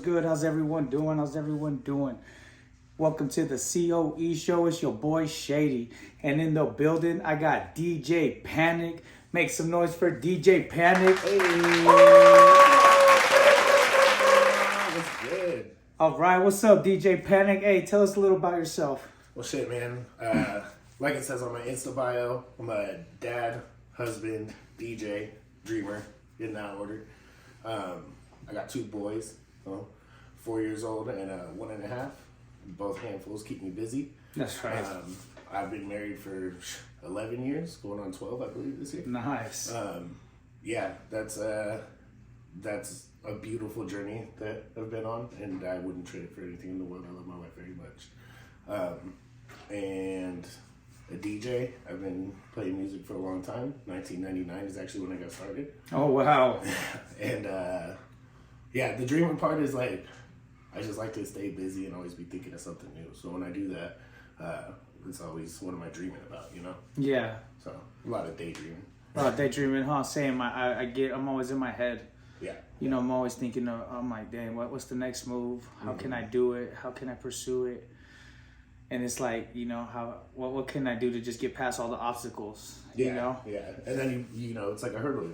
good? How's everyone doing? Welcome to the C.O.E show. It's your boy Shady. And in the building, I got DJ PANiiQ. Make some noise for DJ PANiiQ. Hey. What's good? All right, what's up, DJ PANiiQ? Hey, tell us a little about yourself. Well, shit, man. Like it says on my Insta bio, I'm a dad, husband, DJ, dreamer, in that order. I got 2 boys, 4 years old and 1.5. Both handfuls keep me busy. That's right. I've been married for 11 years, going on 12, I believe, this year. Nice. Yeah, that's a beautiful journey that I've been on, and I wouldn't trade it for anything in the world. I love my wife very much. And a DJ. I've been playing music for a long time. 1999 is actually when I got started. Oh, wow. And yeah, the dreaming part is like, I just like to stay busy and always be thinking of something new. So when I do that, it's always, what am I dreaming about, you know? Yeah. So a lot of daydreaming. Daydreaming, huh? Same. I'm always in my head. Yeah. You know, I'm always thinking of, I'm like, dang, what's the next move? How can I do it? How can I pursue it? And it's like, you know, what can I do to just get past all the obstacles? Yeah, you know? Yeah. And then, you know, it's like a hurdle.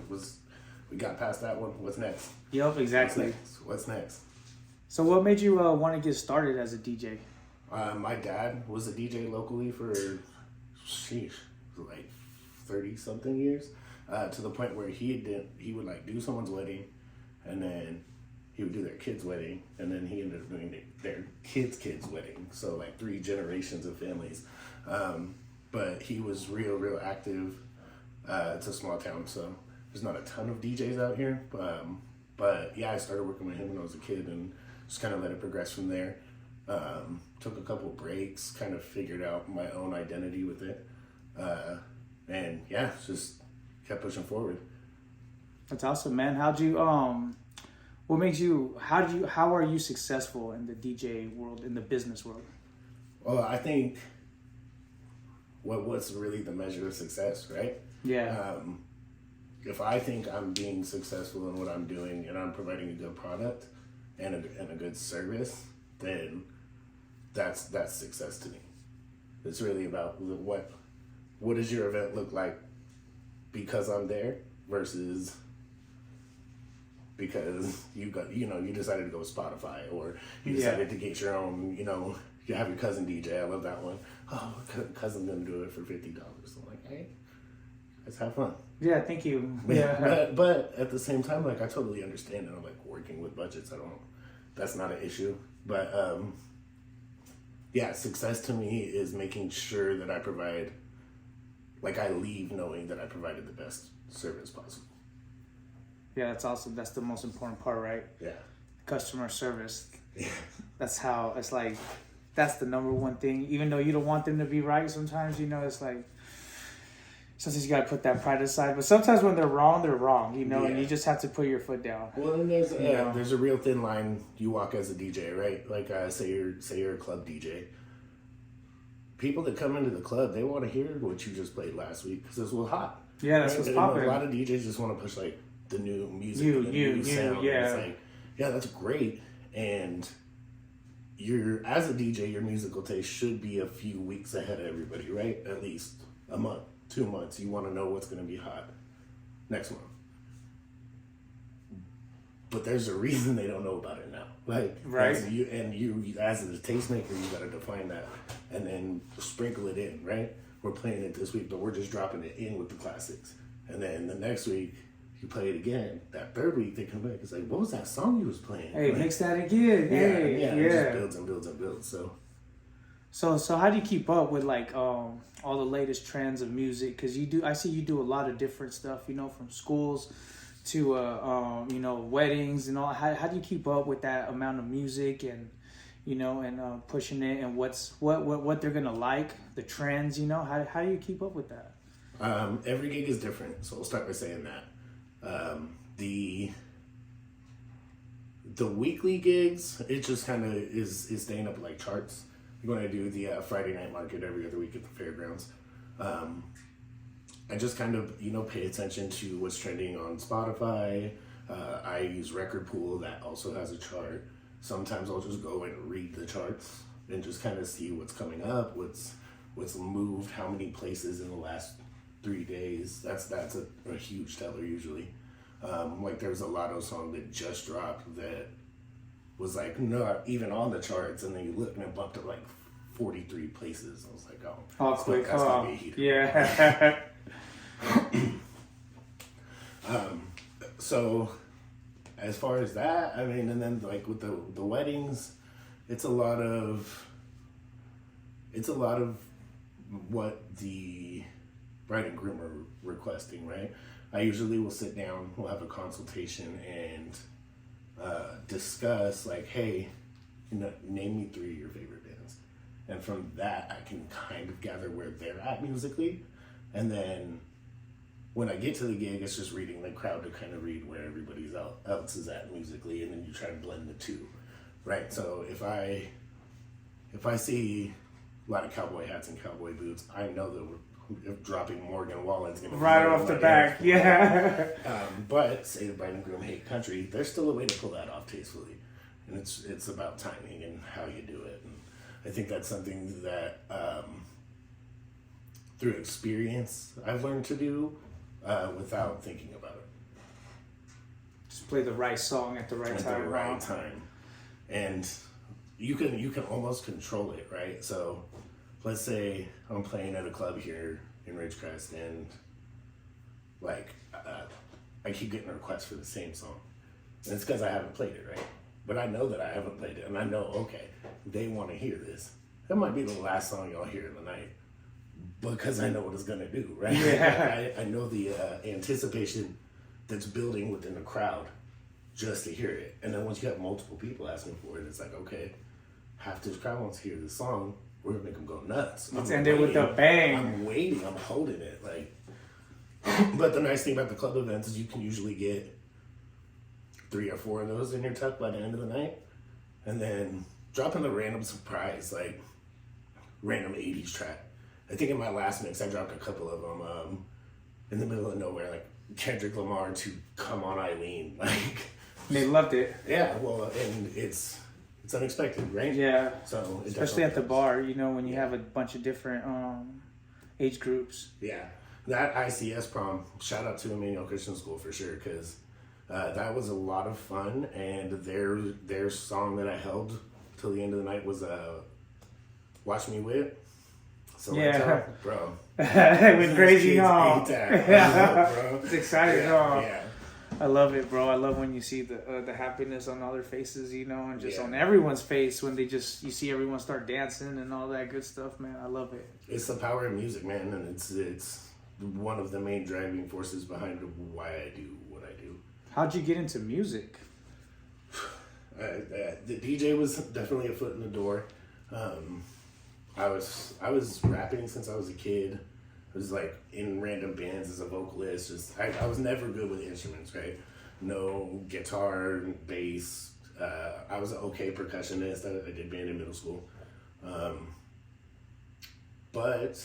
We got past that one. What's next? Yep, exactly. What's next? So what made you want to get started as a DJ? My dad was a DJ locally for, like 30-something years, to the point where he would like do someone's wedding, and then he would do their kid's wedding, and then he ended up doing their kid's wedding. So like 3 generations of families. But he was real active. It's a small town, so there's not a ton of DJs out here. But yeah, I started working with him when I was a kid and just kind of let it progress from there. Took a couple breaks, kind of figured out my own identity with it. And yeah, just kept pushing forward. That's awesome, man. How are you successful in the DJ world, in the business world? Well, I think what's really the measure of success, right? Yeah. If I think I'm being successful in what I'm doing and I'm providing a good product and a good service, then that's success to me. It's really about what does your event look like because I'm there versus because you decided to go with Spotify, or you decided to get your own, you have your cousin DJ. I love that one. Oh, cousin's gonna do it for $50. I'm like, hey, let's have fun. Yeah, thank you. Yeah. But at the same time, like, I totally understand, and I'm like working with budgets. That's not an issue. But yeah, success to me is making sure that I provide, like, I leave knowing that I provided the best service possible. Yeah, that's awesome. That's the most important part, right? Yeah. Customer service. Yeah. That's how it's like. That's the number one thing. Even though you don't want them to be right, sometimes it's like. Sometimes you gotta put that pride aside, but sometimes when they're wrong, and you just have to put your foot down. Well, and there's a real thin line you walk as a DJ, right? Like, say you're a club DJ. People that come into the club, they want to hear what you just played last week because this was hot. Yeah, that's what's popping. A lot of DJs just want to push like the new music, new sound. Yeah. It's like, yeah, that's great. And as a DJ, your musical taste should be a few weeks ahead of everybody, right? At least a month, 2 months. You want to know what's going to be hot next month. But there's a reason they don't know about it now. Like, right. As you as a tastemaker, you got to define that and then sprinkle it in, right? We're playing it this week, but we're just dropping it in with the classics. And then the next week, you play it again. That third week, they come back. It's like, what was that song you was playing? Hey, like, mix that again. Yeah. It just builds and builds and builds. So how do you keep up with like all the latest trends of music? Because I see you do a lot of different stuff. From schools to weddings and all. How do you keep up with that amount of music and pushing it and what they're gonna like, the trends? How do you keep up with that? Every gig is different, so we'll start by saying that. The weekly gigs, it just kind of is staying up like charts. You're going to do the Friday night market every other week at the fairgrounds. I just kind of, pay attention to what's trending on Spotify. I use Record Pool, that also has a chart. sometimes I'll just go and read the charts and just kind of see what's coming up, what's moved, how many places in the last 3 days. That's a huge teller usually. Like there was a Lotto song that just dropped that was like not even on the charts, and then you look and it bumped up like 43 places. I was like, oh, quick, that's gonna be a heater. yeah. So as far as that, I mean, and then like with the weddings, it's a lot of what the bride and groom are requesting, right? I usually will sit down, we'll have a consultation and discuss like, hey, name me 3 of your favorite bands. And from that, I can kind of gather where they're at musically. And then when I get to the gig, it's just reading the crowd to kind of read where everybody else is at musically, and then you try to blend the two, right? So if I see a lot of cowboy hats and cowboy boots, I know that we're dropping Morgan Wallen's going to right off the back, yeah. But say the bride and groom hate country, there's still a way to pull that off tastefully, and it's about timing and how you do it. And I think that's something that through experience I've learned to do without thinking about it. Just play the right song at the right time. At the right time, and you can almost control it, right? So let's say I'm playing at a club here in Ridgecrest, and like I keep getting requests for the same song, and it's because I haven't played it, right? But I know that I haven't played it, and I know, okay, they want to hear this. That might be the last song y'all hear in the night, because I know what it's gonna do, right? Yeah. I know the anticipation that's building within the crowd just to hear it. And then once you have multiple people asking for it, it's like, okay, half this crowd wants to hear this song. We're gonna make them go nuts. Let's end it with a bang. I'm waiting. I'm holding it. Like, but the nice thing about the club events is you can usually get 3 or 4 of those in your tuck by the end of the night, and then dropping a random surprise, like random 80s track. I think in my last mix, I dropped a couple of them in the middle of nowhere, like Kendrick Lamar to Come On Eileen. Like, they loved it. Yeah, well, and it's unexpected, right? Yeah. So especially at the bar, when you have a bunch of different age groups. Yeah, that ICS prom. Shout out to Emmanuel Christian School for sure, because that was a lot of fun, and their song that I held till the end of the night was "Watch Me Whip." So yeah, bro. With crazy, huh? Yeah, bro. It's exciting, huh? Yeah. I love it, bro. I love when you see the happiness on other faces, and just on everyone's face when you see everyone start dancing and all that good stuff, man. I love it. It's the power of music, man, and it's one of the main driving forces behind why I do what I do. How'd you get into music? The DJ was definitely a foot in the door. I was rapping since I was a kid. I was like in random bands as a vocalist. Just I was never good with instruments, right? No guitar, bass. I was an okay percussionist. I did band in middle school. But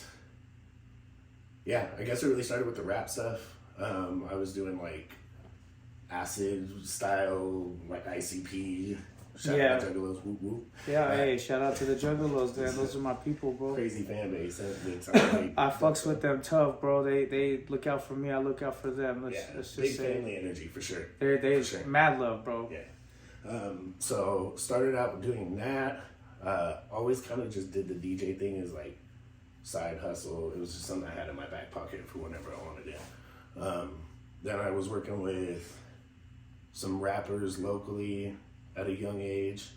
yeah, I guess it really started with the rap stuff. I was doing like acid style, like ICP. Shout out to Juggalos, whoop whoop. Yeah, hey, shout out to the Juggalos, man. Those are my people, bro. Crazy fan base. I fucks with them tough, bro. They look out for me. I look out for them. Let's just big say family energy for sure. They mad love, bro. Yeah. So started out doing that. Always kind of just did the DJ thing as like side hustle. It was just something I had in my back pocket for whenever I wanted it. Then I was working with some rappers locally at a young age.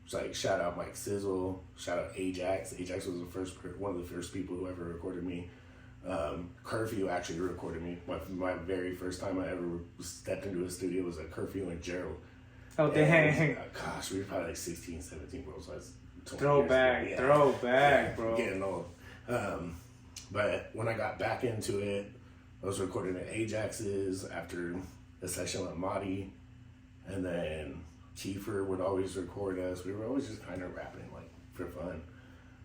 It's like shout out Mike Sizzle, shout out Ajax. Ajax was one of the first people who ever recorded me. Curfew actually recorded me. My very first time I ever stepped into a studio was at Curfew and Gerald. Oh, dang. Gosh, we were probably like 16, 17, bro. So I was throwback, bro. Getting old. But when I got back into it, I was recording at Ajax's after a session with Marty, and then Kiefer would always record us. We were always just kind of rapping, like, for fun.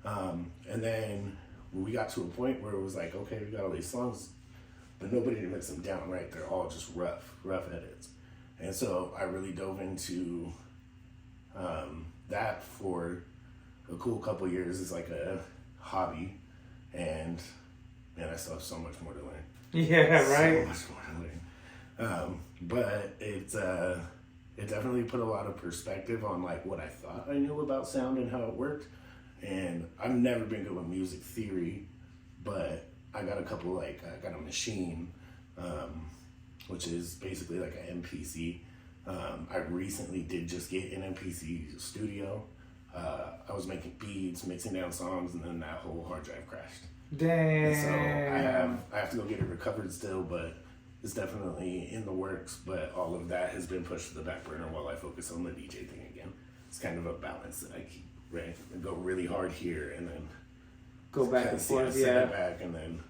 And then we got to a point where it was like, okay, we got all these songs, but nobody to mix them down, right? They're all just rough edits. And so I really dove into That for a cool couple years is like a hobby, and man, I still have so much more to learn. Yeah, right. So much more to learn. But it definitely put a lot of perspective on like what I thought I knew about sound and how it worked. And I've never been good with music theory, but I got I got a machine, which is basically like an MPC. I recently did just get an MPC studio. I was making beats, mixing down songs, and then that whole hard drive crashed. Damn. And so I have to go get it recovered still, but it's definitely in the works. But all of that has been pushed to the back burner while I focus on the DJ thing again. It's kind of a balance that I keep, right? And go really hard here, and then go back and forth, send it back, and then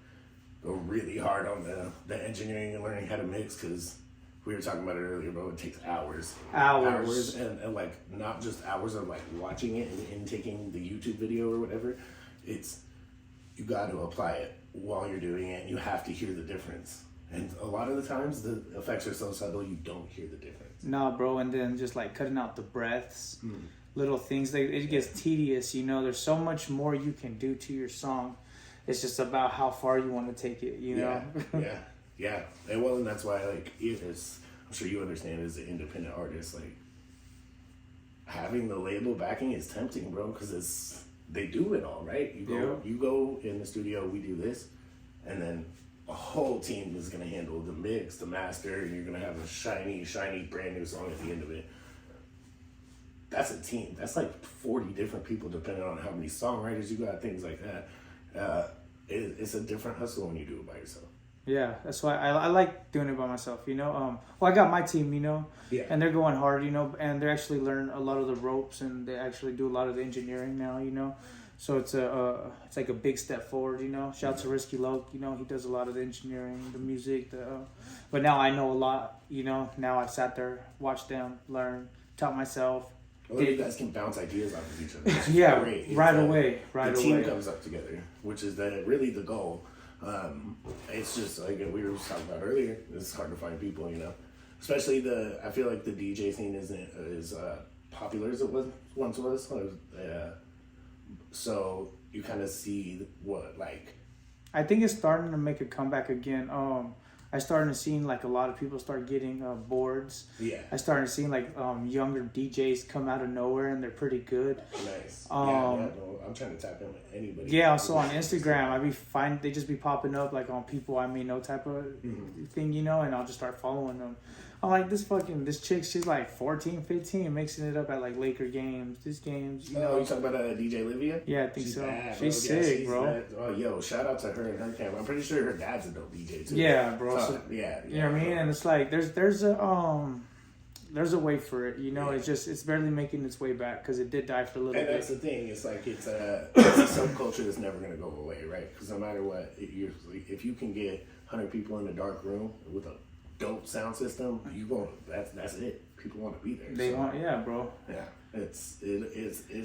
go really hard on the engineering and learning how to mix, because we were talking about it earlier, bro. It takes hours, and like not just hours of like watching it and taking the YouTube video or whatever. It's you got to apply it while you're doing it, and you have to hear the difference. And a lot of the times, the effects are so subtle you don't hear the difference. Nah, bro, and then just like cutting out the breaths, little things. It gets tedious, you know. There's so much more you can do to your song. It's just about how far you want to take it, you know. Yeah. And well, and that's why like I'm sure you understand as an independent artist, like having the label backing is tempting, bro, because they do it all, right? You go in the studio, we do this, and then a whole team is gonna handle the mix, the master, and you're gonna have a shiny brand new song at the end of it. That's a team. That's like 40 different people, depending on how many songwriters you got, things like that. It's a different hustle when you do it by yourself. Yeah, that's why I like doing it by myself, you know. Well, I got my team, you know, and they're going hard, you know, and they actually learn a lot of the ropes, and they actually do a lot of the engineering now, you know. So it's like a big step forward, you know. Shout out to Risky Loke, you know, he does a lot of the engineering, the music, but now I know a lot, you know. Now I sat there, watched them, learn, taught myself. Well, you guys can bounce ideas off of each other. Yeah, great. right away. The team comes up together, which is really the goal. It's just like we were talking about earlier. It's hard to find people, you know. Especially I feel like the DJ scene isn't as popular as it once was. So you kind of see what like. I think it's starting to make a comeback again. I started seeing like a lot of people start getting boards. Yeah. I started seeing like younger DJs come out of nowhere, and they're pretty good. Nice. I'm trying to tap in with anybody. Yeah. Also on Instagram, they just be popping up like on people I may know type of thing, you know, and I'll just start following them. I'm like, this chick, she's like 14, 15, mixing it up at like Laker games, you know. You talking about DJ Livia? Yeah, I think she's so. Bad, she's sick, bro. Oh, yo, shout out to her and her camera. I'm pretty sure her dad's a dope DJ too. Yeah, bro. Yeah. You know what I mean? And it's like there's a way for it, you know. Yeah. It's barely making its way back because it did die for a little bit. And that's the thing. It's like it's a subculture that's never gonna go away, right? Because no matter what, if you can get 100 people in a dark room with a dope sound system, that's it. People want to be there. Yeah, bro. Yeah, it's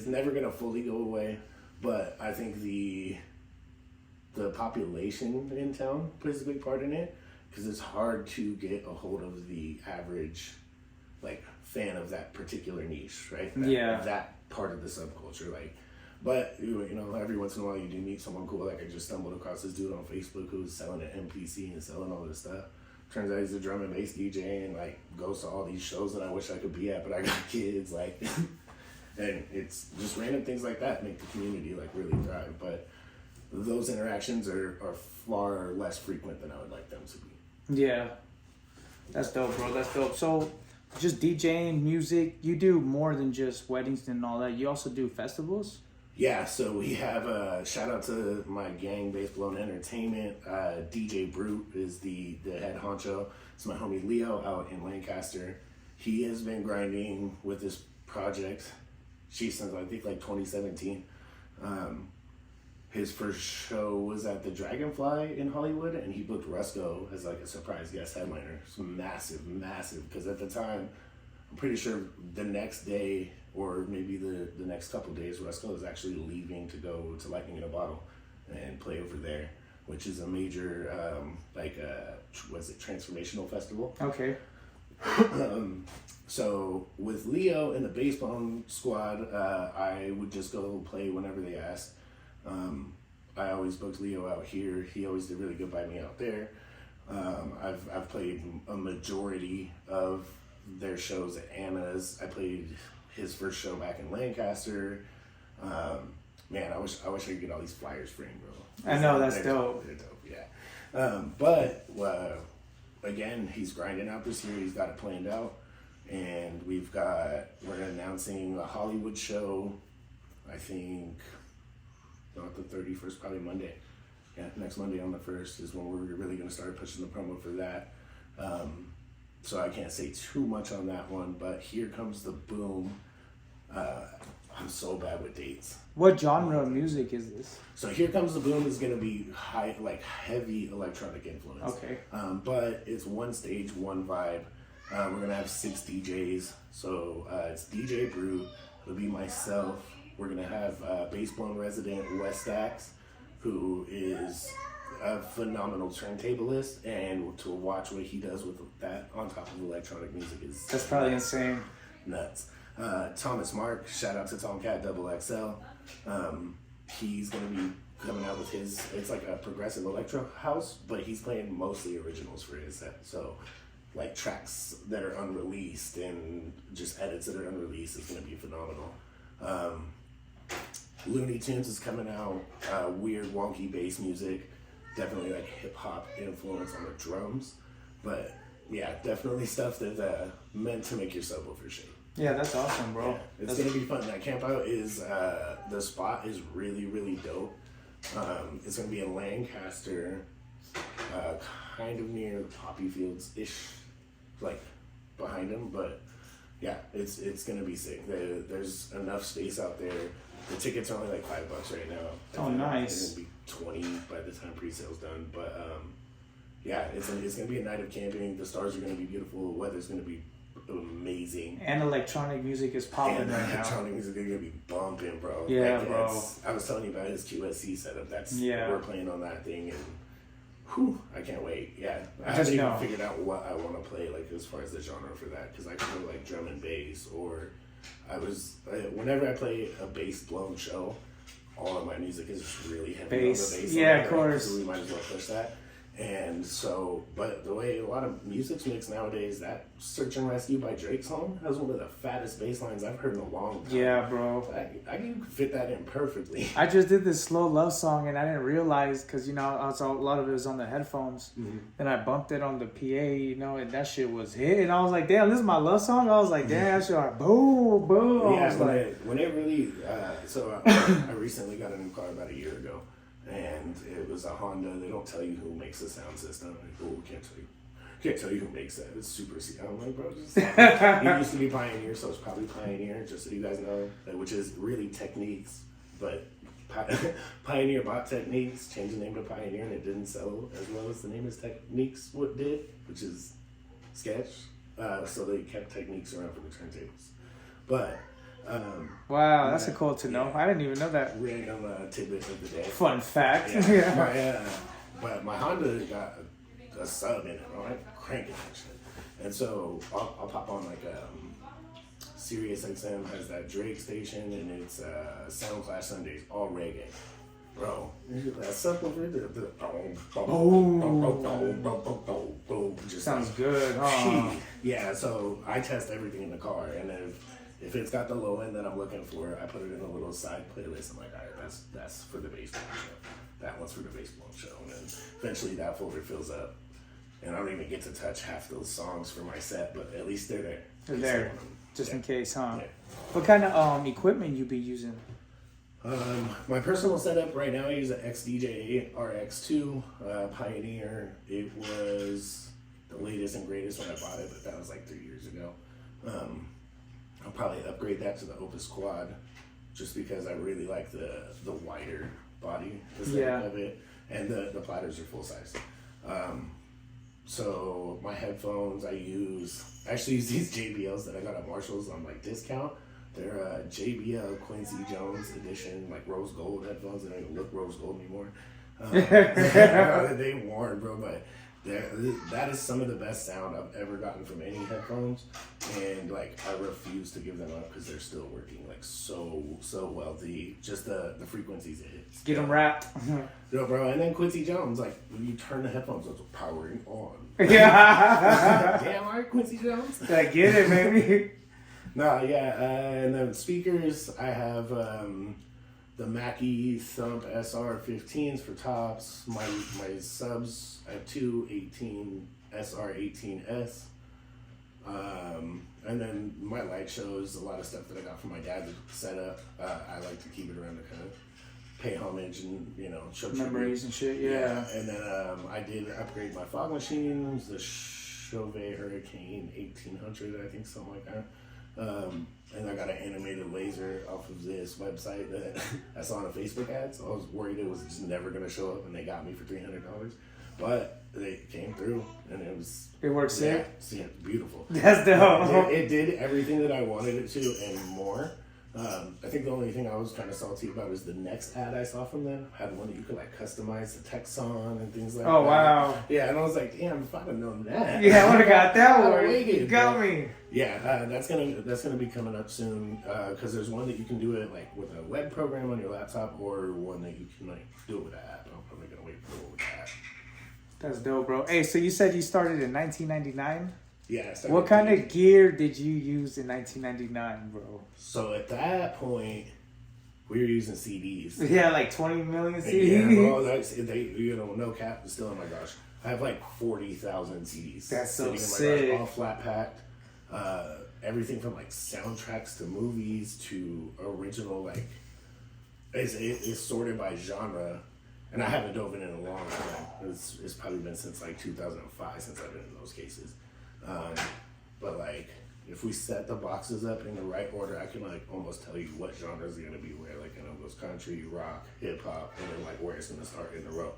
never gonna fully go away, but I think the population in town plays a big part in it, because it's hard to get a hold of the average like fan of that particular niche, right? That part of the subculture, like. But you know, every once in a while you do meet someone cool. Like I just stumbled across this dude on Facebook who's selling an MPC and selling all this stuff. Turns out he's a drum and bass DJ and like goes to all these shows that I wish I could be at, but I got kids, like, and it's just random things like that make the community like really thrive. But those interactions are far less frequent than I would like them to be. Yeah, that's dope, bro. That's dope. So, just DJing, music, you do more than just weddings and all that. You also do festivals? Yeah, so we have a shout out to my gang, Bass Blown Entertainment. DJ Brute is the head honcho. It's my homie Leo out in Lancaster. He has been grinding with this project since I think like 2017. His first show was at the Dragonfly in Hollywood, and he booked Rusko as like a surprise guest headliner. It's massive, because at the time, I'm pretty sure the next day or maybe the next couple days, Rusko is actually leaving to go to Lightning in a Bottle and play over there, which is a major, transformational festival. Okay. So with Leo and the Baseball Squad, I would just go play whenever they asked. I always booked Leo out here. He always did really good by me out there. I've played a majority of their shows at Anna's. I played his first show back in Lancaster. Man, I wish I could get all these flyers framed, bro. I know, that's dope. They're dope, yeah. But again, he's grinding out this year. He's got it planned out, and we're announcing a Hollywood show. I think not the 31st, probably Monday. Yeah, next Monday on the 1st is when we're really going to start pushing the promo for that. So I can't say too much on that one, but Here Comes the Boom. I'm so bad with dates. What genre of music is this? So Here Comes the Boom is going to be heavy electronic influence. Okay. But it's one stage, one vibe. We're going to have 6 DJs. So it's DJ Brew. It'll be myself. We're going to have Bass Blown resident Wes Dax, who is a phenomenal turntablist, and to watch what he does with that on top of electronic music is... That's probably insane. Nuts. Thomas Mark, shout out to Tomcat Double XL. He's going to be coming out with it's like a progressive electro house, but he's playing mostly originals for his set. So, like tracks that are unreleased and just edits that are unreleased is going to be phenomenal. Looney Tunes is coming out, weird, wonky bass music, definitely like hip hop influence on the drums, but yeah, definitely stuff that's meant to make your subwoofer shake. Yeah, that's awesome, bro. Yeah, it's gonna be fun. That camp out is the spot is really, really dope. It's gonna be in Lancaster, kind of near the poppy fields ish, like behind them, but yeah, it's gonna be sick. There's enough space out there. The tickets are only like $5 right now. Oh, nice. It's gonna be 20 by the time pre-sale's done. But yeah, it's gonna be a night of camping. The stars are gonna be beautiful. The weather's gonna be amazing. And electronic music is popping right now. Electronic music is gonna be bumping, bro. Yeah, bro. I was telling you about his QSC setup. Yeah. We're playing on that thing, and whew, I can't wait. Yeah, I just haven't even know. figured out what I want to play, like as far as the genre for that, because I feel like drum and bass, or whenever I play a bass blown show, all of my music is really heavy Bass. on the bass. Yeah, line, of course. So we might as well push that. And so, but the way a lot of music's mixed nowadays, that Search and Rescue by Drake song has one of the fattest bass lines I've heard in a long time. Yeah, bro. I can fit that in perfectly. I just did this slow love song and I didn't realize, because a lot of it was on the headphones, and I bumped it on the PA, and that shit was hit, and I was like, damn, this is my love song. I was like, damn, that shit like boom, boom. Yeah, I was like, when it really I recently got a new car about a year ago, and it was a Honda. They don't tell you who makes the sound system. Can't tell you who makes that. It's super secret. I'm like, bro, just it used to be Pioneer, so it's probably Pioneer, just so you guys know, which is really Techniques, but Pioneer bought Techniques, changed the name to Pioneer, and it didn't sell as well as the name as Techniques did, which is sketch. So they kept Techniques around for the turntables. But wow, that's a cool to know. Yeah. I didn't even know that. Random tidbit of the day. Fun fact. Yeah. Yeah. But my Honda got a sub in it. I'm cranking that shit. And so I'll pop on like Sirius XM has that Drake station, and it's Sound Clash Sundays, all reggae. Bro, that subwoofer, just Sounds good. Oh. Yeah, so I test everything in the car, and if it's got the low end that I'm looking for, I put it in a little side playlist. I'm like, all right, that's for the baseball show. That one's for the baseball show, and then eventually that folder fills up, and I don't even get to touch half those songs for my set, but at least they're there. They're there, just in case, huh? Yeah. What kind of equipment you be using? My personal setup right now, I use an XDJ RX2 Pioneer. It was the latest and greatest when I bought it, but that was like 3 years ago. I'll probably upgrade that to the Opus Quad, just because I really like the wider body aesthetic of it, and the platters are full size. So my headphones, I actually use these JBLs that I got at Marshall's on like discount. They're JBL Quincy Jones edition, like rose gold headphones. They don't even look rose gold anymore. They worn, bro, but That is some of the best sound I've ever gotten from any headphones, and like I refuse to give them up because they're still working like so well. Just the frequencies it hits. Get them wrapped. No, bro. And then Quincy Jones, like when you turn the headphones, it's powering on. Yeah. Damn, all right, Quincy Jones. I get it, baby. No, yeah, and then speakers, I have the Mackie Thump SR15s for tops. My subs, I have two 18 SR18S. And then my light shows, a lot of stuff that I got from my dad's setup. I like to keep it around to kind of pay homage and, you know, show Memories and shit, yeah. And then I did upgrade my fog machines, the Chauve Hurricane 1800, I think, something like that. And I got an animated laser off of this website that I saw on a Facebook ad, so I was worried it was just never going to show up, and they got me for $300. But they came through, and it worked sick. Yeah, beautiful. That's dope. It did everything that I wanted it to and more. I think the only thing I was kind of salty about is the next ad I saw from them had one that you could like customize the text on and things like that. Oh wow! Yeah, and I was like, damn, if I'd have known that. Yeah, I would have got that one. You got me. Yeah, that's gonna be coming up soon because there's one that you can do it like with a web program on your laptop, or one that you can like do it with an app. I'm probably gonna wait for one with the app. That's dope, bro. Hey, so you said you started in 1999? Yeah. What kind of gear did you use in 1999, bro? So at that point, we were using CDs. Yeah, like 20 million CDs. Yeah, bro, no cap. Still, oh my gosh, I have like 40,000 CDs. That's so sitting sick. in my garage, all flat packed. Everything from like soundtracks to movies to original, like it's sorted by genre. And I haven't dove in a long time. It's probably been since like 2005 since I've been in those cases. But like, if we set the boxes up in the right order, I can like almost tell you what genre is gonna be where. Like, you know, goes country, rock, hip hop, and then like where it's gonna start in a row.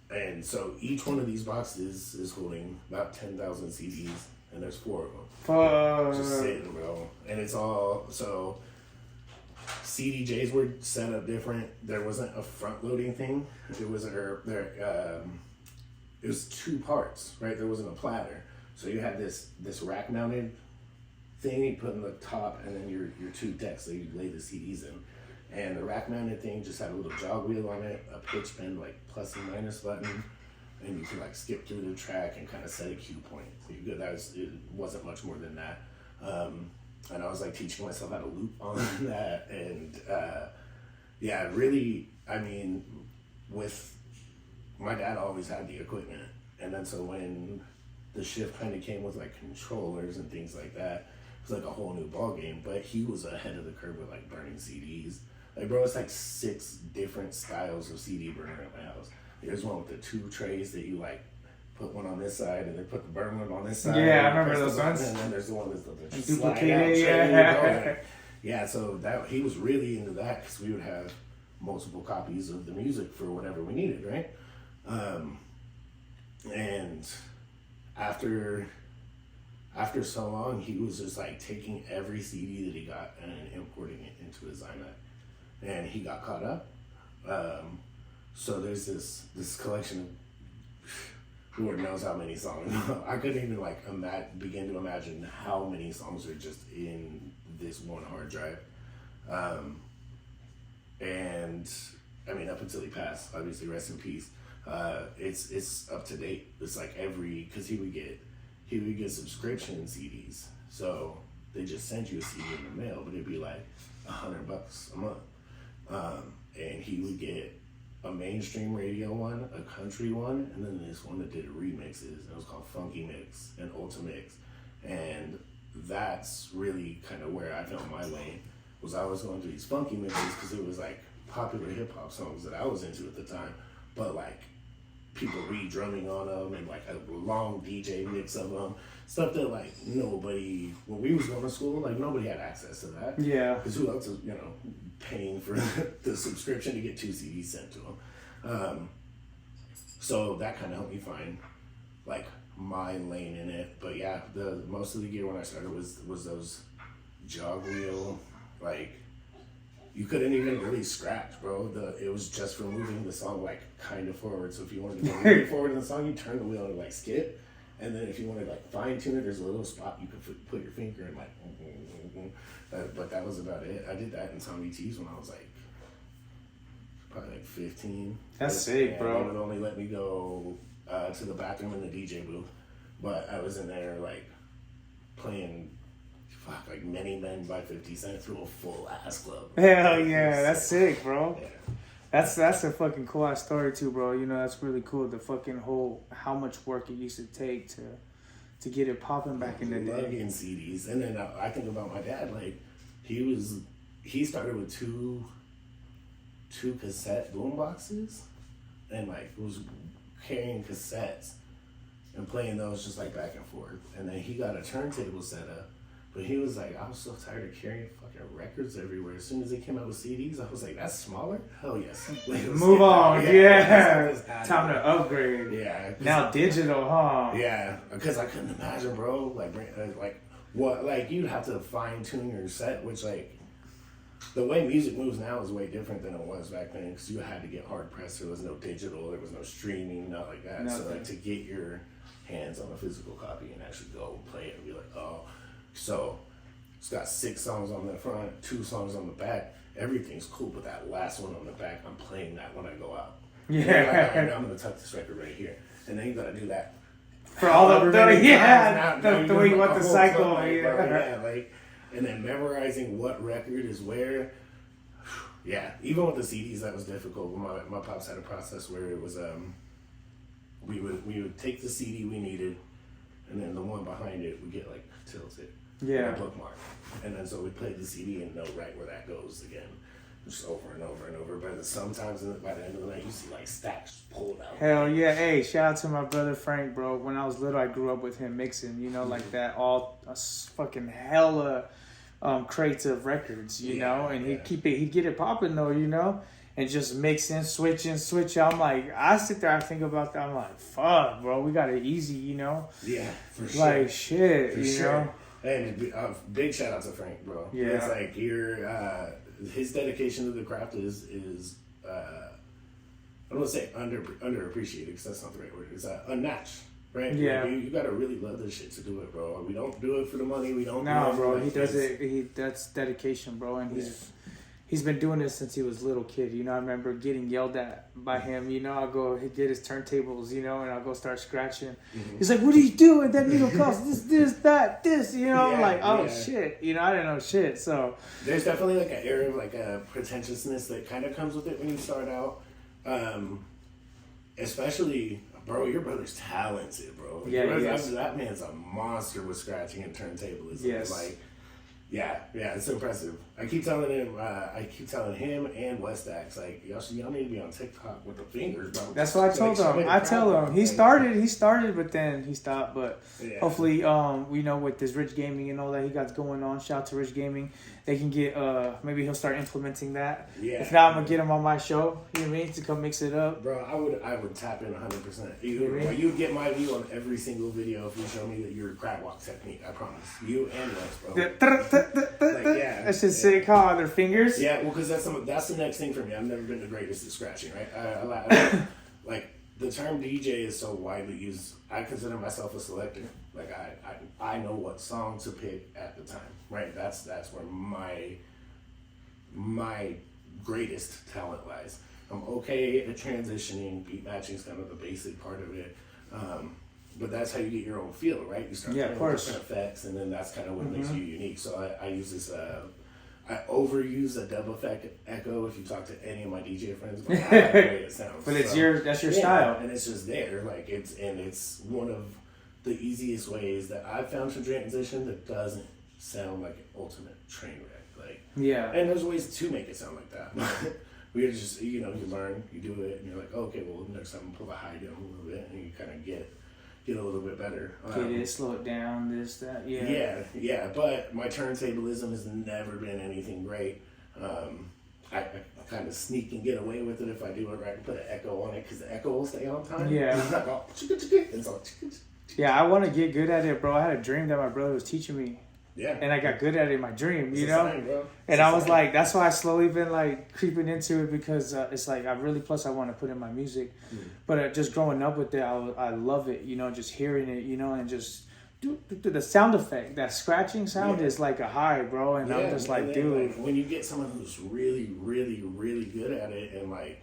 And so each one of these boxes is holding about 10,000 CDs, and there's 4 of them. Just sitting, bro. And it's all so. CDJs were set up different. There wasn't a front loading thing. It was it was 2 parts, right? There wasn't a platter. So you had this rack mounted thing you put in the top, and then your 2 decks that you lay the CDs in. And the rack mounted thing just had a little jog wheel on it, a pitch bend like plus and minus button, and you could like skip through the track and kind of set a cue point. So you could, it wasn't much more than that. And I was like teaching myself how to loop on that, and yeah, really, I mean, with my dad always had the equipment, and then so when the shift kind of came with like controllers and things like that, it was like a whole new ball game. But he was ahead of the curve with like burning CDs. Like, bro, it's like 6 different styles of CD burner at my house. There's one with the 2 trays that you like put one on this side and then put the burn one on this side. Yeah, I remember those ones. And then there's the one that's the duplicated. Yeah. Yeah, so that he was really into that because we would have multiple copies of the music for whatever we needed, right? And after so long, he was just like taking every CD that he got and importing it into his iMac, and he got caught up. So there's this collection of Lord knows how many songs. I couldn't even like begin to imagine how many songs are just in this one hard drive. And I mean, up until he passed, obviously, rest in peace. It's up to date. It's like because he would get subscription CDs, so they just send you a CD in the mail, but it'd be like $100 a month. And he would get a mainstream radio one, a country one, and then this one that did remixes. It was called Funky Mix and Ultimix. And that's really kind of where I found my lane, was I was going through these funky mixes because it was like popular hip hop songs that I was into at the time, but like people re-drumming on them and like a long DJ mix of them, stuff that like nobody, when we was going to school, like nobody had access to that. Yeah. Because who else is, paying for the subscription to get 2 CDs sent to them? So that kind of helped me find like my lane in it. But yeah, the most of the gear when I started was those jog wheel, like you couldn't even really scratch, bro. It was just for moving the song like kind of forward. So if you wanted to go really forward in the song, you turn the wheel and like skip. And then if you wanted to like fine tune it, there's a little spot you could put your finger and like. But that was about it. I did that in Tommy T's when I was like probably like 15. That's sick, bro. They would only let me go to the bathroom in the DJ booth, but I was in there like playing. Like Many Men by 50 Cent through a full ass club. Hell yeah, that's sick, bro. Yeah. That's a fucking cool ass story too, bro. You know, that's really cool. The fucking whole how much work it used to take to get it popping back in the day. Lugging CDs, and then I think about my dad. Like he started with two cassette boom boxes, and like was carrying cassettes and playing those just like back and forth. And then he got a turntable set up. But he was like, I was so tired of carrying fucking records everywhere. As soon as they came out with CDs, I was like, that's smaller? Hell yes. Move on, yeah. Time to upgrade. Yeah. Now digital, huh? Yeah, because I couldn't imagine, bro. Like what? Like you'd have to fine tune your set, which like the way music moves now is way different than it was back then. Because you had to get hard pressed. There was no digital. There was no streaming. Not like that. Nothing. So like to get your hands on a physical copy and actually go play it and be like, oh. So it's got 6 songs on the front, 2 songs on the back. Everything's cool, but that last one on the back, I'm playing that when I go out. Yeah. Like, all right, now I'm gonna tuck this record right here, and then you gotta do that for all of them. Yeah, the way you want the cycle. Yeah, like, and then memorizing what record is where. Yeah, even with the CDs, that was difficult. My pops had a process where it was we would take the CD we needed, and then the one behind it would get like tilted. Yeah. Bookmark. And then so we played the CD and know right where that goes again. Just over and over and over. But sometimes by the end of the night, you see like stacks pulled out. Hell yeah. Hey, shout out to my brother Frank, bro. When I was little, I grew up with him mixing, you know, like that. All fucking hella crates of records, you know. And he'd get it popping though, you know. And just mixing, switching. I'm like, I sit there, I think about that. I'm like, fuck, bro, we got it easy, you know? Yeah, for sure. Like, shit, you know? And big shout out to Frank, bro. Yeah. It's like his dedication to the craft is I don't want to say underappreciated because that's not the right word. It's unmatched, right? Yeah. Like, you gotta really love this shit to do it, bro. We don't do it for the money. We don't. No, do it bro. like he does it. That's dedication, bro. And he's been doing this since he was a little kid. You know, I remember getting yelled at by him. You know, I'll go get his turntables, you know, and I'll go start scratching. Mm-hmm. He's like, what are you doing? That needle costs this, that, this. You know, I'm like, oh, shit. You know, I didn't know shit. So there's definitely like an area of like a pretentiousness that kind of comes with it when you start out. Especially, bro, your brother's talented, bro. That man's a monster with scratching and turntablism. Yes. Like, yeah, it's impressive. I keep telling him and Westax, like, y'all need to be on TikTok with the fingers, bro. That's what I told him. I tell him he started, but then he stopped. But hopefully, you know, with this Rich Gaming and all that he got going on, shout out to Rich Gaming. They can get maybe he'll start implementing that. Yeah. If not, I'm gonna get him on my show. You know what I mean? To come mix it up. Bro, I would tap in 100%. You would get my view on every single video if you show me that your crab walk technique. I promise. You and Wes, bro. That's just sick, huh? Their fingers. Yeah, well, because that's the next thing for me. I've never been the greatest at scratching, right? Like the term DJ is so widely used. I consider myself a selector. Like I know what song to pick at the time, right? That's where my greatest talent lies. I'm okay at transitioning. Beat matching is kind of the basic part of it. But that's how you get your own feel, right? You start playing with different effects, and then that's kind of what makes you unique. So I use this. I overuse a dub effect echo. If you talk to any of my DJ friends, about how the way it sounds. But that's your style, and it's just there. Like it's one of the easiest ways that I've found to transition that doesn't sound like an ultimate train wreck. Like and there's ways to make it sound like that. We just you learn, you do it, and you're like, okay, well next time pull the high down a little bit, and you kind of get a little bit better. Get it, slow it down, this, that, Yeah, but my turntablism has never been anything great. I kind of sneak and get away with it if I do it right and put an echo on it because the echo will stay on time. Yeah. It's not all, I want to get good at it, bro. I had a dream that my brother was teaching me Yeah. And I got good at it in my dream, It's you a know? sign, bro. And I was like, that's why I slowly been like creeping into it because it's like plus I want to put in my music. But just growing up with it, I love it, you know, just hearing it, you know, and just the sound effect, that scratching sound is like a high, bro. And I'm just like, dude. Like, when you get someone who's really, really, really good at it and like,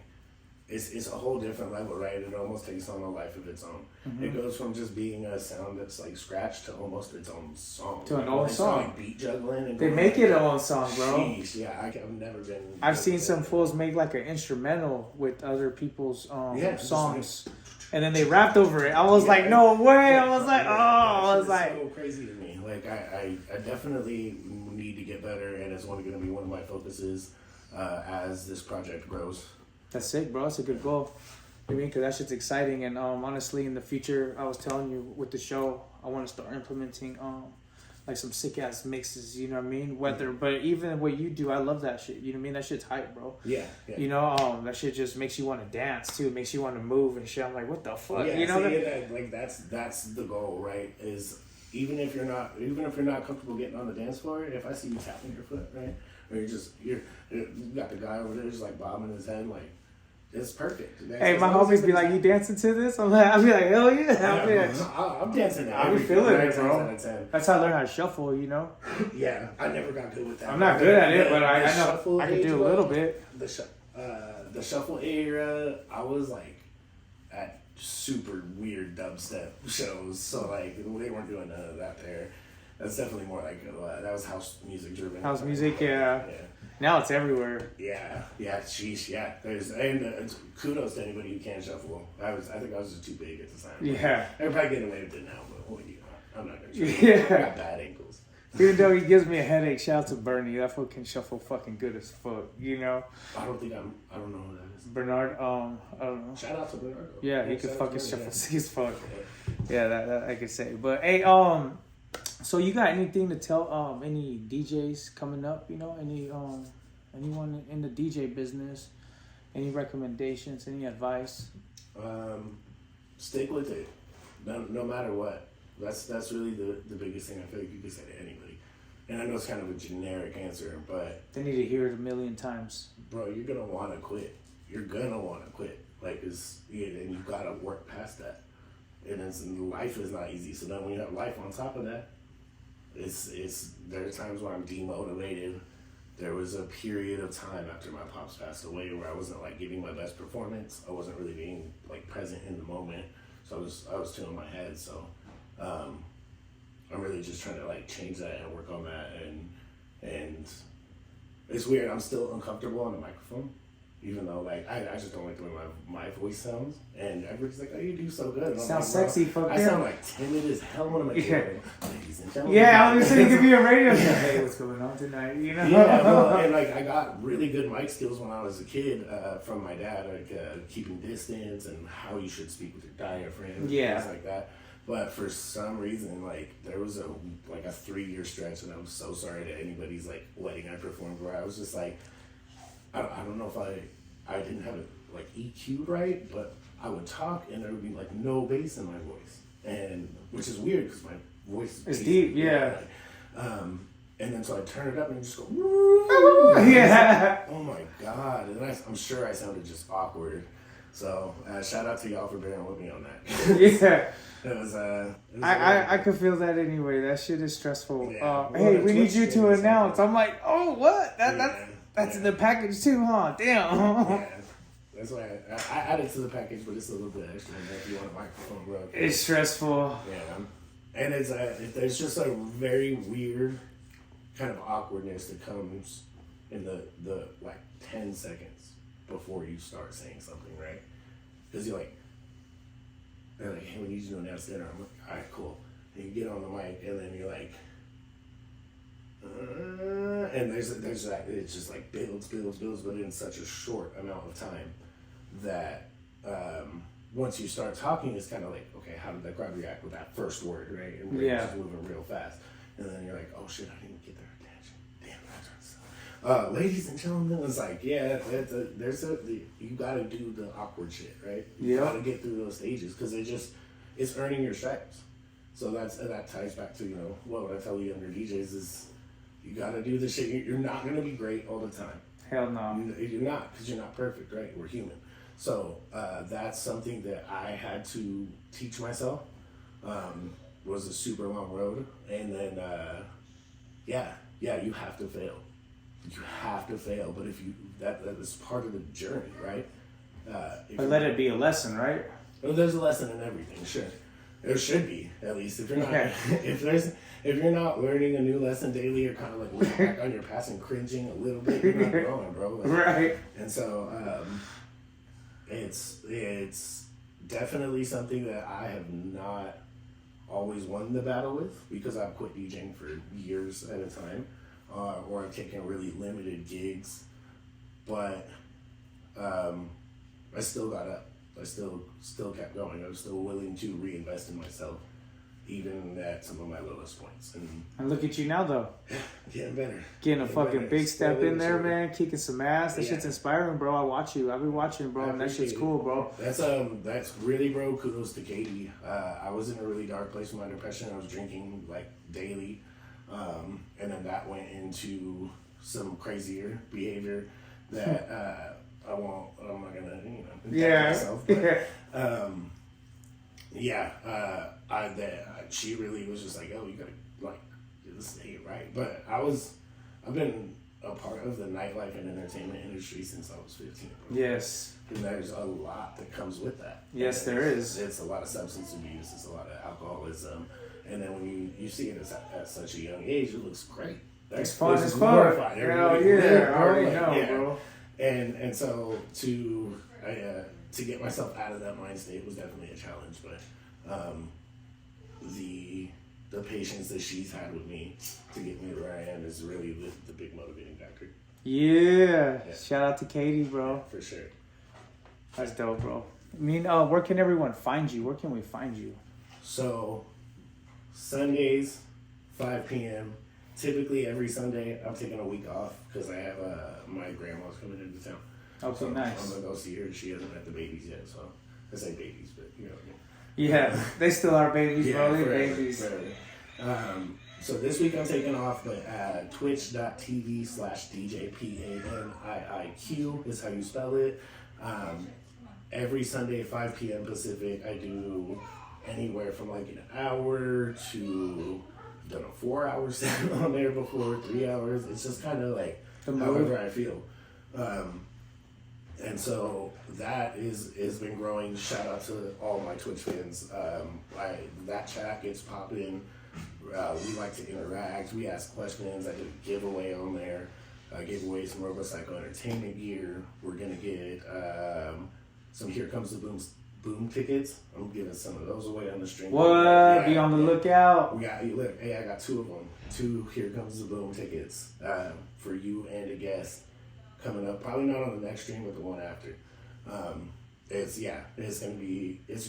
it's a whole different level, right? It almost takes on a life of its own. It goes from just being a sound that's like scratched to almost its own song. To an own song. Like beat juggling. And They make it an own song, bro. Sheesh, yeah, I've never been. I've seen some fools make like an instrumental with other people's songs. And then they rapped over it. I was like, no way. I was like, I was like. So crazy to me. Like, I definitely need to get better, and it's only going to be one of my focuses as this project grows. That's sick, bro. That's a good goal. I mean, because that shit's exciting. And honestly, in the future, I was telling you with the show, I want to start implementing like some sick ass mixes. You know what I mean? But even what you do, I love that shit. You know what I mean? That shit's hype, bro. Yeah. You know, that shit just makes you want to dance too. It makes you want to move and shit. I'm like, what the fuck? Yeah, you know, that's the goal, right? Is even if you're not comfortable getting on the dance floor, if I see you tapping your foot, right, or you got the guy over there just like bobbing his head, like. It's perfect. Hey, my homies be like, "You dancing to this?" I'll be like, "Hell yeah!" I'm dancing. I be feeling it, bro. 10. That's how I learned how to shuffle. You know. Yeah, I never got good with that. I'm not good at it, but I know I can do a little bit. The shuffle era, I was like at super weird dubstep shows, so like they weren't doing none of that there. That's definitely more like that was house music driven. House music, yeah. Now it's everywhere. Yeah, sheesh, yeah. Kudos to anybody who can shuffle. I think I was just too big at the time. Yeah. I'm probably getting away with it now, but what do you? I'm not gonna. I got bad ankles. Even though he gives me a headache, shout out to Bernie. That fool can shuffle fucking good as fuck. You know. I don't know who that is. Bernard. I don't know. Shout out to Bernardo. Yeah, he can fucking shuffle sick as fuck. Yeah, that I could say. But hey, so you got anything to tell any DJs coming up? You know, anyone in the DJ business? Any recommendations? Any advice? Stick with it, no matter what. That's really the biggest thing I feel like you can say to anybody. And I know it's kind of a generic answer, but they need to hear it 1,000,000 times. Bro, you're gonna want to quit. You're gonna want to quit. Like and you gotta work past that. And life is not easy. So then when you have life on top of that. There are times where I'm demotivated. There was a period of time after my pops passed away where I wasn't like giving my best performance. I wasn't really being like present in the moment. So I was too in my head. So I'm really just trying to like change that and work on that. And it's weird. I'm still uncomfortable on the microphone. Even though, like, I just don't like the way my voice sounds. And everybody's like, oh, you do so good. Sounds like, sexy, fuck I sound like timid as hell when I'm like, ladies and gentlemen. Yeah, I was saying, you could be a radio. Hey, what's going on tonight? You know? Yeah, well, and, like, I got really good mic skills when I was a kid from my dad, like, keeping distance and how you should speak with your diaphragm and things like that. But for some reason, like, there was a 3-year stretch, and I'm so sorry to anybody's, like, wedding I performed where I was just like, I don't know if I didn't have it like EQ'd right, but I would talk and there would be like no bass in my voice, and which is weird because my voice is deep, yeah. And then so I turn it up and just go, yeah. Oh my god! And I'm sure I sounded just awkward. So shout out to y'all for bearing with me on that. Yeah. It was I could feel that anyway. That shit is stressful. Yeah. Hey, we need you to announce. I'm like, oh, what? That's in the package too, huh? Damn. Yeah. That's why I added to the package, but it's a little bit extra if you want a microphone, bro. It's stressful. Yeah. And there's just a very weird kind of awkwardness that comes in the like 10 seconds before you start saying something, right? Because they're like, hey, we need you to announce dinner. I'm like, all right, cool. And you get on the mic, and then you're like, and there's that, it's just like builds, but in such a short amount of time that once you start talking, it's kind of like, okay, how did that crowd react with that first word, right? And we're just moving real fast. And then you're like, oh shit, I didn't get their attention. Damn, that's right. Ladies and gentlemen, it's like, yeah, you gotta do the awkward shit, right? You gotta get through those stages because it's earning your stripes. So that ties back to, you know, what I tell the younger DJs is you got to do the shit. You're not going to be great all the time. Hell no. You're not, because you're not perfect, right? We're human. So that's something that I had to teach myself. Was a super long road. And then, yeah, you have to fail. You have to fail. But if you, that is part of the journey, right? But let it be a lesson, right? Well, there's a lesson in everything, sure. There should be, at least. If you're not, if you're not learning a new lesson daily, you're kind of like looking back on your past and cringing a little bit. You're not growing, bro. Like, right. And so, it's definitely something that I have not always won the battle with, because I've quit DJing for years at a time, or I've taken really limited gigs, but I still got up. I still kept going. I was still willing to reinvest in myself, even at some of my lowest points. And look at you now, though. Getting better. Getting a fucking big step in there, man. Kicking some ass. That shit's inspiring, bro. I watch you. I've been watching, bro, and that shit's cool, bro. That's really, bro. Kudos to Katie. I was in a really dark place with my depression. I was drinking like daily, and then that went into some crazier behavior that. I'm not gonna, myself, but, she really was just like, oh, you gotta, like, this ain't right. But I've been a part of the nightlife and entertainment industry since I was 15. Yes. And there's a lot that comes with that. Yes, there is. It's a lot of substance abuse, it's a lot of alcoholism, and then when you see it at such a young age, it looks great. It's fun as fuck. Hell yeah, I already know, bro. And so to get myself out of that mind state was definitely a challenge, but the patience that she's had with me to get me where I am is really the big motivating factor. Yeah. Shout out to Katie, bro. For sure. That's dope, bro. I mean, where can everyone find you? Where can we find you? So Sundays, 5 p.m. Typically every Sunday I'm taking a week off because I have my grandma's coming into town. Okay, so nice. I'm gonna go see her. She hasn't had the babies yet, so I say babies, but you know what I mean. Yeah, they still are babies, bro. They're babies. Forever. So this week I'm taking off, but twitch.tv/DJ PANiiQ is how you spell it. Every Sunday, 5 p.m. Pacific, I do anywhere from like an hour to. Done a 4-hour set on there before, 3 hours. It's just kind of like however I feel. And so that has been growing. Shout out to all my Twitch fans. That chat gets popping. We like to interact. We ask questions. I did a giveaway on there. I gave away some Robocycle Entertainment gear. We're going to get some Here Comes the Boom tickets. I'm giving some of those away on the stream. What? Be on the lookout. I got 2 of them. 2 Here Comes the Boom tickets for you and a guest coming up. Probably not on the next stream, but the one after. It's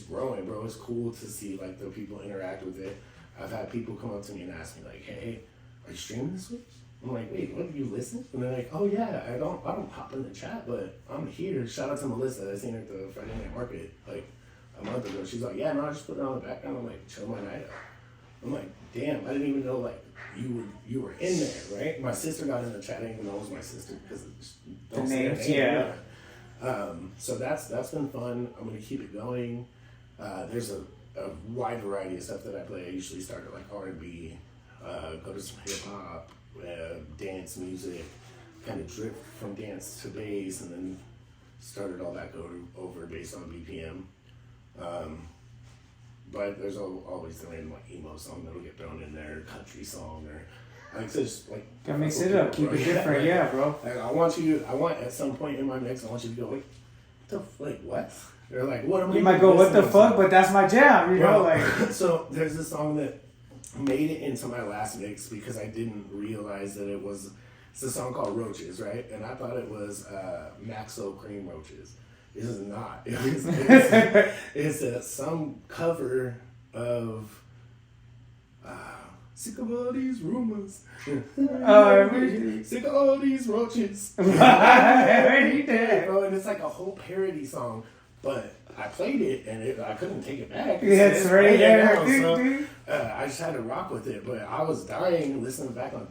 growing, bro. It's cool to see like the people interact with it. I've had people come up to me and ask me like, "Hey, are you streaming this week?" I'm like, "Wait, what? Do you listen?" And they're like, "Oh yeah, I don't pop in the chat, but I'm here." Shout out to Melissa. I seen her at the Friday Night Market like a month ago. She's like, "Yeah, no, I just put it on the background. I'm like, chill my night out." I'm like, "Damn, I didn't even know like you were in there, right?" My sister got in the chat. I didn't even know it was my sister because the names, yeah. So that's been fun. I'm gonna keep it going. There's a wide variety of stuff that I play. I usually start at like R&B, go to some hip hop. Dance music, kind of drift from dance to bass, and then started all back over based on BPM. But there's always the random like emo song that'll get thrown in there, country song, or like just like. Gotta mix it up, keep it different, yeah, bro. Like, I want at some point in my mix, I want you to go like what? Or like what am I? You might go what the fuck, but that's my jam, you know, like. So there's this song that made it into my last mix because I didn't realize that it's a song called Roaches, right? And I thought it was Maxo Cream Roaches. It is not. It's some cover of Sick of All These Rumors. Sick of All These Roaches. Bro, Bro, and it's like a whole parody song But I played it and I couldn't take it back. It's right there. I just had to rock with it. But I was dying listening back on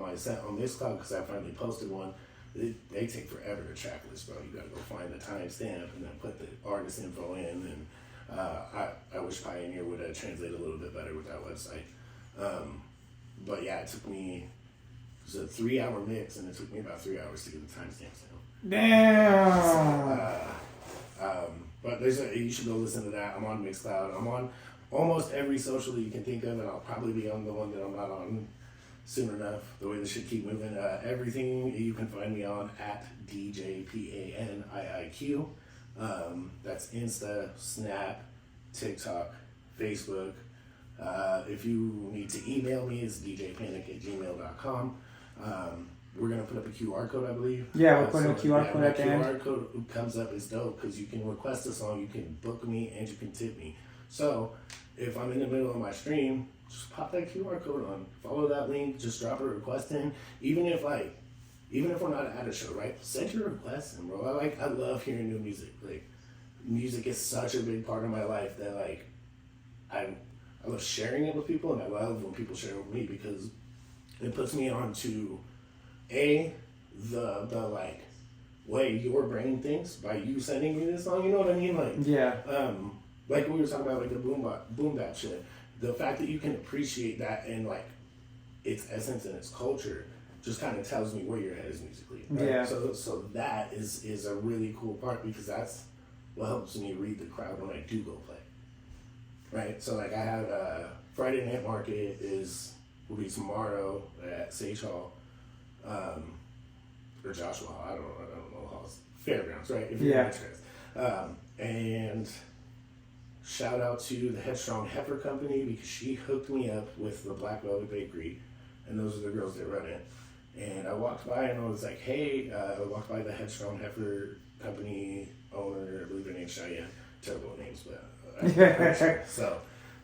my set on Mixcloud because I finally posted one. They take forever to track list, bro. You gotta go find the timestamp and then put the artist info in. And I wish PANiiQ would have translated a little bit better with that website. But yeah, it took me. It was a 3-hour mix, and it took me about 3 hours to get the timestamps down. Damn. So, but you should go listen to that. I'm on Mixcloud. I'm on almost every social that you can think of, and I'll probably be on the one that I'm not on soon enough. The way this should keep moving. Everything you can find me on at DJ PANiiQ. That's Insta, Snap, TikTok, Facebook. If you need to email me, it's djpanic@gmail.com. We're going to put up a QR code, I believe. Yeah, we're putting a QR code at the end. QR code comes up is dope because you can request a song, you can book me, and you can tip me. So if I'm in the middle of my stream, just pop that QR code on. Follow that link. Just drop a request in. Even if we're not at a show, right? Send your request in, bro. I love hearing new music. Like, music is such a big part of my life that, like, I love sharing it with people, and I love when people share it with me because it puts me on to the like way your brain thinks by you sending me this song. You know what I mean? Like, yeah. Like we were talking about, like the boom bap shit. The fact that you can appreciate that in like its essence and its culture just kind of tells me where your head is musically. Right? Yeah. So that is a really cool part because that's what helps me read the crowd when I do go play. Right. So like I have Friday Night Market will be tomorrow at Sage Hall, or Joshua Hall. I don't know halls. Fairgrounds, right? If you're interested. And shout out to the Headstrong Heifer Company because she hooked me up with the Black Velvet Bakery, and those are the girls that run it. And I walked by and I was like, hey, I walked by the Headstrong Heifer Company owner, I believe her name's Cheyenne. Terrible names, but I'm sure. So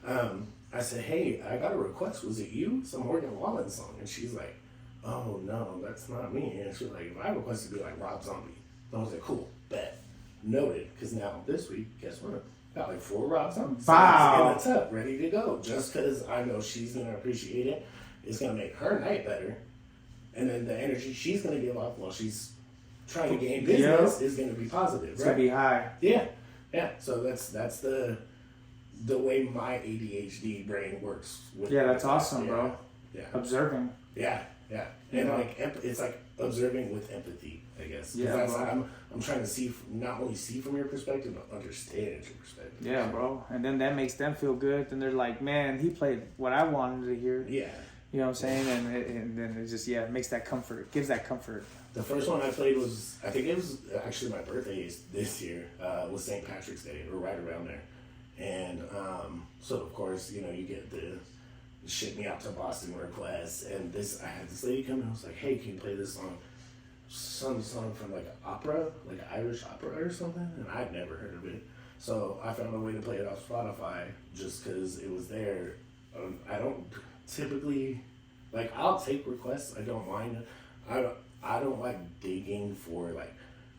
I said, hey, I got a request. Was it you? It's a Morgan Wallen song. And she's like, oh, no, that's not me. And she was like, my request would be like Rob Zombie. And I was like, cool, bet. Noted. Because now this week, guess what? Got like 4 Rob Zombies. Wow. In the tub, ready to go. Just because I know she's going to appreciate it. It's going to make her night better. And then the energy she's going to give off while she's trying to gain business is going to be positive, It's right? going to be high. Yeah. Yeah. So that's the way my ADHD brain works. That's awesome, bro. Yeah. Observing. Yeah. Yeah. And like it's like observing with empathy, I guess. Yeah, that's, I'm trying to not only see from your perspective, but understand your perspective. Yeah, bro. And then that makes them feel good. Then they're like, man, he played what I wanted to hear. Yeah. You know what I'm saying? And then it just, it makes that comfort. Gives that comfort. The first one I played was, I think it was actually my birthday this year, was St. Patrick's Day, or right around there. And so, of course, you get the ship me out to Boston request. And I had this lady come in and was like, hey, can you play this song? Some song from like an opera, like an Irish opera or something. And I'd never heard of it. So I found a way to play it off Spotify just because it was there. I don't typically, I'll take requests. I don't mind it. I don't like digging for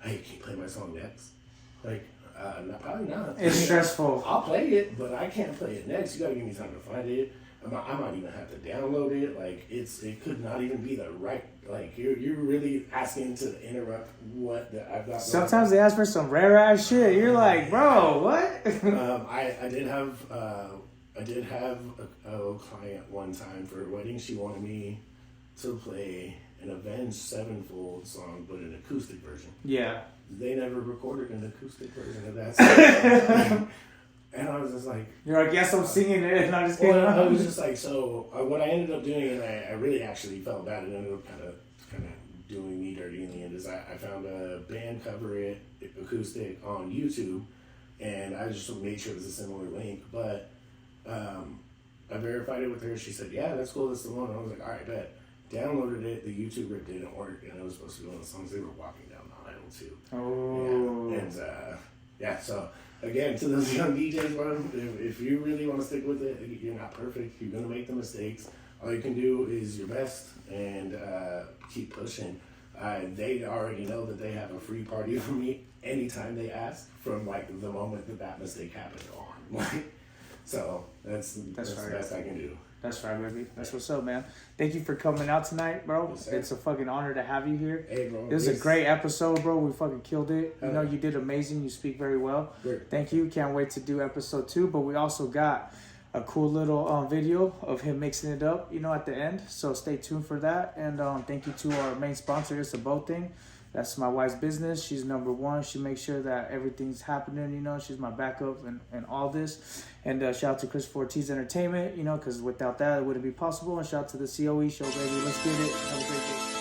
hey, can you play my song next? Probably not. It's stressful. I'll play it, but I can't play it next. You gotta give me time to find it. I might even have to download it. It could not even be the right. You're really asking to interrupt what I've got. Sometimes they ask for some rare ass shit. You're like, bro, what? I did have a client one time for a wedding. She wanted me to play an Avenged Sevenfold song, but an acoustic version. Yeah. They never recorded an acoustic version of that song. And I was just like... You're like, yes, I'm singing it, and I just kidding. I was just like, so what I ended up doing, and I really actually felt bad, and ended up kind of doing me dirty in the end, is I found a band cover it acoustic on YouTube, and I just made sure it was a similar link, but I verified it with her. She said, yeah, that's cool, that's the one. And I was like, all right, bet. Downloaded it, the YouTube rip didn't work, and it was supposed to be one of the songs they were walking down the aisle too. Oh. Yeah, and so again, to those young DJs, bro, if you really want to stick with it, you're not perfect. You're gonna make the mistakes. All you can do is your best and keep pushing. They already know that they have a free party from me anytime they ask from like the moment that mistake happened on. Like, so that's the best I can do. That's right, baby. That's what's up, man. Thank you for coming out tonight, bro. Yes, it's a fucking honor to have you here. Hey, bro. This is a great episode, bro. We fucking killed it. You know, you did amazing. You speak very well. Great. Thank you. Can't wait to do episode 2. But we also got a cool little video of him mixing it up, you know, at the end. So stay tuned for that. And thank you to our main sponsor. It's a boat thing. That's my wife's business. She's number one. She makes sure that everything's happening, you know. She's my backup and all this. And shout out to Chris Ortiz Entertainment, you know, because without that, it wouldn't be possible. And shout out to the C.O.E show, baby. Let's get it. Have a great day.